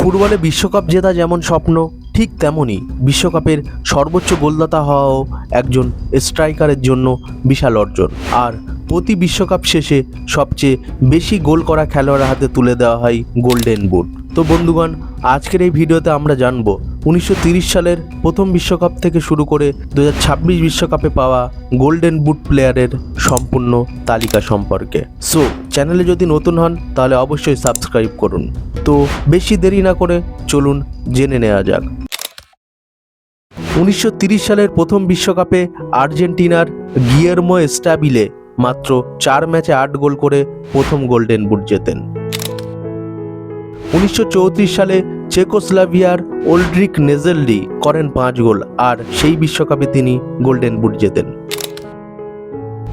ফুটবলে বিশ্বকাপ জেতা যেমন স্বপ্ন, ঠিক তেমনই বিশ্বকাপের সর্বোচ্চ গোলদাতা হওয়াও একজন স্ট্রাইকারের জন্য বিশাল অর্জন। আর প্রতি বিশ্বকাপ শেষে সবচেয়ে বেশি গোল করা খেলোয়াড়ের হাতে তুলে দেওয়া হয় গোল্ডেন বুট। তো বন্ধুগণ, আজকের এই ভিডিওতে আমরা জানব 1930 সালের প্রথম বিশ্বকাপ থেকে শুরু করে 2026 বিশ্বকাপে পাওয়া গোল্ডেন বুট প্লেয়ারের সম্পূর্ণ তালিকা সম্পর্কে। সো চ্যানেলে যদি নতুন হন তাহলে অবশ্যই সাবস্ক্রাইব করুন। তো বেশি দেরি না করে চলুন জেনে নেওয়া যাক। 1930 সালের প্রথম বিশ্বকাপে আর্জেন্টিনার গিয়েরমো এস্টাবিলে মাত্র 4 ম্যাচে 8 গোল করে প্রথম গোল্ডেন বুট জেতেন। 1934 সালে চেকোস্লোভাকিয়ার ওল্ড্রিক নেজেলডি করেন 5 গোল, আর সেই বিশ্বকাপে তিনি গোল্ডেন বুট জেতেন।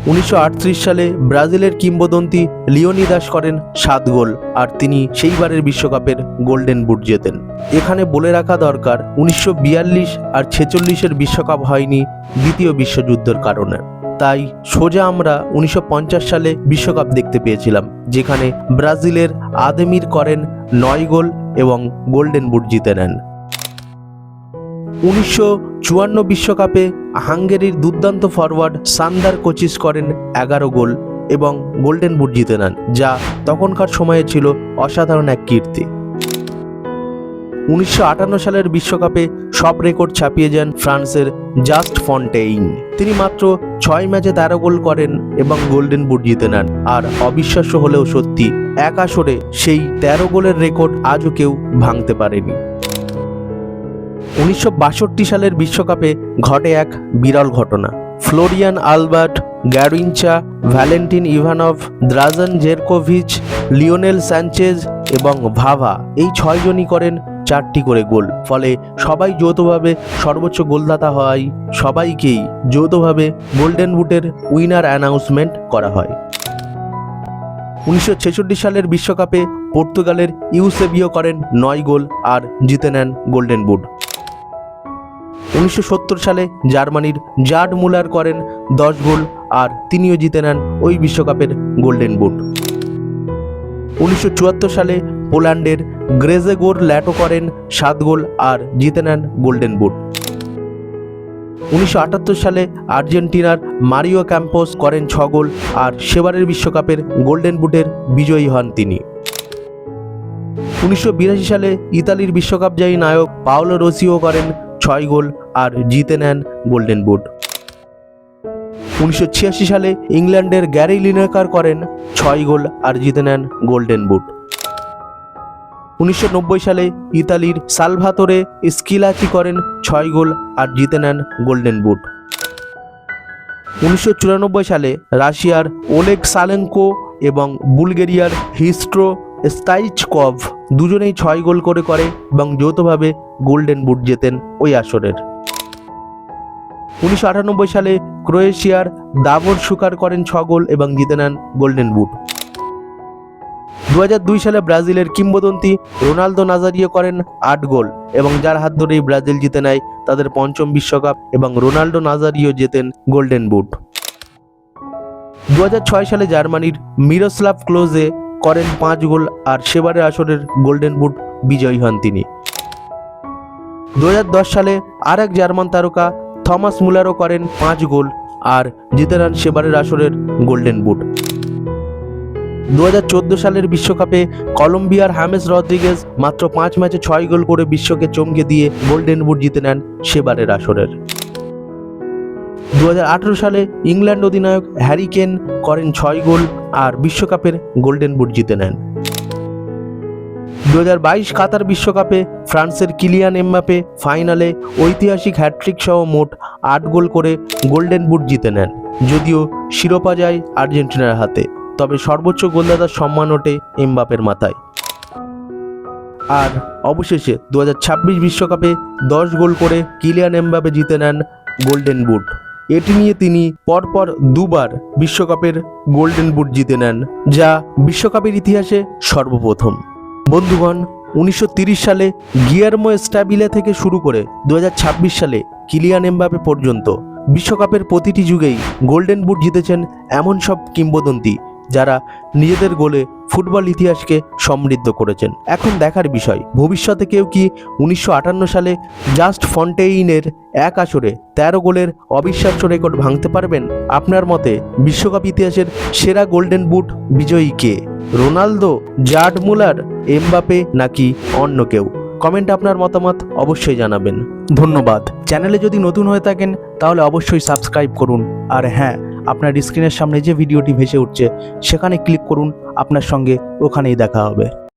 1938 সালে ব্রাজিলের কিংবদন্তি লিওনিদাস করেন 7 গোল, আর তিনি সেইবারের বিশ্বকাপের গোল্ডেন বুট জেতেন। এখানে বলে রাখা দরকার 1942 আর 46-এর বিশ্বকাপ হয়নি দ্বিতীয় বিশ্বযুদ্ধের কারণে, তাই সোজা আমরা 1950 সালে বিশ্বকাপ দেখতে পেয়েছিলাম, যেখানে ব্রাজিলের আদেমির করেন 9 গোল এবং গোল্ডেন বুট জিতে নেন। 1954 বিশ্বকাপে হাঙ্গেরির দুর্দান্ত ফরওয়ার্ড সান্দার কোচিস করেন 11 গোল এবং গোল্ডেন বুট জিতে নেন, যা তখনকার সময়ে ছিল অসাধারণ এক কীর্তি। 1958 সালের বিশ্বকাপে সব রেকর্ড ছাপিয়ে যান ফ্রান্সের জাস্ট ফন্টেইন। তিনি মাত্র 6 ম্যাচে 13 গোল করেন এবং গোল্ডেন বুট জিতে নেন। আর অবিশ্বাস্য হলেও সত্যি, এক আসরে সেই 13 গোলের রেকর্ড আজও কেউ ভাঙতে পারেনি। 1962 সালের বিশ্বকাপে ঘটে এক বিরল ঘটনা। Florian Albert, Garrincha, Valentin Ivanov, Drazen Jerkovic, Leonel Sanchez এবং ভাভা, এই 6 জনই করেন 4টি করে গোল। ফলে সবাই যৌথভাবে সর্বোচ্চ গোলদাতা হওয়ায় সবাইকেই যৌথভাবে গোল্ডেন বুটের উইনার অ্যানাউন্সমেন্ট করা হয়। 1966 সালের বিশ্বকাপে পর্তুগালের ইউসেবিও করেন 9 গোল আর জিতে নেন গোল্ডেন বুট। 1970 সালে জার্মানির জার্ড মুলার করেন 10 গোল আর তিনিও জিতে নেন ওই বিশ্বকাপের গোল্ডেন বুট। 1974 সালে পোল্যান্ডের গ্রেজেগোর ল্যাটো করেন 7 গোল আর জিতে নেন গোল্ডেন বুট। 1978 সালে আর্জেন্টিনার মারিও ক্যাম্পোস করেন 6 গোল আর সেবারের বিশ্বকাপের গোল্ডেন বুটের বিজয়ী হন তিনি। 1982 সালে ইতালির বিশ্বকাপজয়ী নায়ক পাওলো রোসিও করেন 6 গোল আর জিতে নেন গোল্ডেন বুট। 1986 সালে ইংল্যান্ডের গ্যারি লিনেকার করেন 6 গোল আর জিতে নেন গোল্ডেন বুট। 1990 সালে ইতালির সালভাতোরে স্কিলাচি করেন 6 গোল আর জিতে নেন গোল্ডেন বুট। 1994 সালে রাশিয়ার ওলেগ সালেঙ্কো এবং বুলগেরিয়ার হিস্ট্রো স্টাইচকভ দুজনেই 6 গোল করে এবং যৌথভাবে গোল্ডেন বুট জেতেন ওই আসরের। 1998 সালে ক্রোয়েশিয়ার দাভর সুকার করেন 6 গোল এবং জিতে নেন গোল্ডেন বুট। 2002 সালে ব্রাজিলের কিংবদন্তি রোনাল্ডো নাজারিও করেন 8 গোল এবং যার হাত ধরেই ব্রাজিল জিতে নেয় তাদের 5ম বিশ্বকাপ এবং রোনাল্ডো নাজারিও জেতেন গোল্ডেন বুট। 2006 সালে জার্মানির মিরোস্লাভ ক্লোজে করেন 5 গোল আর সেবারের আসরের গোল্ডেন বুট বিজয়ী হন তিনি। 2010 সালে আর এক জার্মান তারকা থমাস মুলারও করেন 5 গোল আর জিতে নেন সেবারের আসরের গোল্ডেন বুট। 2014 সালের বিশ্বকাপে কলম্বিয়ার হামেস রদ্রিগেজ মাত্র 5 ম্যাচে 6 গোল করে বিশ্বকে চমকে দিয়ে গোল্ডেন বুট জিতে নেন সেবারের আসরের। 2018 সালে ইংল্যান্ড অধিনায়ক হ্যারি কেন করেন 6 গোল আর বিশ্বকাপের গোল্ডেন বুট জিতে নেন। 2022 কাতার বিশ্বকাপে ফ্রান্সের কিলিয়ান এমবাপে ফাইনালে ঐতিহাসিক হ্যাটট্রিক সহ মোট 8 গোল করে গোল্ডেন বুট জিতে নেন। যদিও শিরোপা যায় আর্জেন্টিনার হাতে, তবে সর্বোচ্চ গোলদাতার সম্মান ওঠে এমবাপের মাথায়। আর অবশেষে 2026 বিশ্বকাপে 10 গোল করে কিলিয়ান এমবাপে জিতে নেন গোল্ডেন বুট। এটি নিয়ে তিনি পরপর 2 বার বিশ্বকাপের গোল্ডেন বুট জিতে নেন, যা বিশ্বকাপের ইতিহাসে সর্বপ্রথম। বন্ধুগণ, 1930 সালে গিয়েরমো এস্টাবিলে থেকে শুরু করে 2026 সালে কিলিয়ান এমবাপে পর্যন্ত বিশ্বকাপের প্রতিটি যুগেই গোল্ডেন বুট জিতেছেন এমন সব কিংবদন্তি যারা নিজেদের গোলে ফুটবল ইতিহাসকে সমৃদ্ধ করেছেন। এখন দেখার বিষয়, ভবিষ্যতে কেউ কি 1958 সালে জাস্ট ফন্টেইনের এক আসরে 13 গোলের অবিশ্বাস্য রেকর্ড ভাঙতে পারবেন? আপনার মতে বিশ্বকাপ ইতিহাসের সেরা গোল্ডেন বুট বিজয়ী কে? রোনালদো, জার্ড মুলার, এমবাপে নাকি অন্য কেউ? কমেন্টে আপনার মতামত অবশ্যই জানাবেন। ধন্যবাদ। চ্যানেলে যদি নতুন হয়ে থাকেন তাহলে অবশ্যই সাবস্ক্রাইব করুন। আর হ্যাঁ, আপনার স্ক্রিনের সামনে যে ভিডিওটি ভেসে উঠছে সেখানে ক্লিক করুন, আপনার সঙ্গে ওখানেই দেখা হবে।